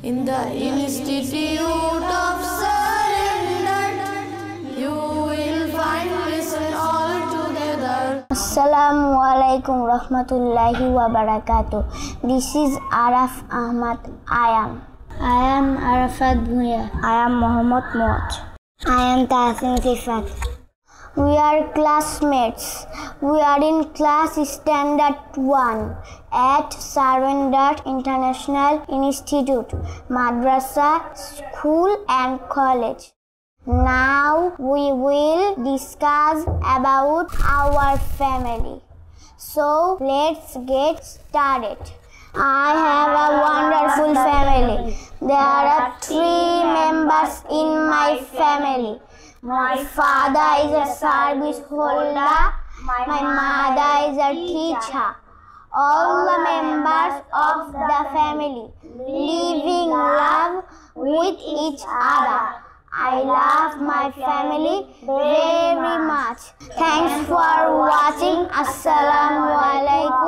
In the Institute of Surrender, you will find listen all together. Assalamu alaikum rahmatullahi wa barakatuh. This is Araf Ahmad. I am Arafat Bhuya. I am Muhammad Muaj. I am Tahsin Sifat. We are classmates. We are in class standard 1 at Surrender International Institute, Madrasa, School and College. Now we will discuss about our family. So let's get started. I have a wonderful family. There are 3 members in my family. My father is a service holder. My mother is a teacher. All the members of the family live in love with each other. I love my family very much. Thanks for watching. Assalamu alaikum.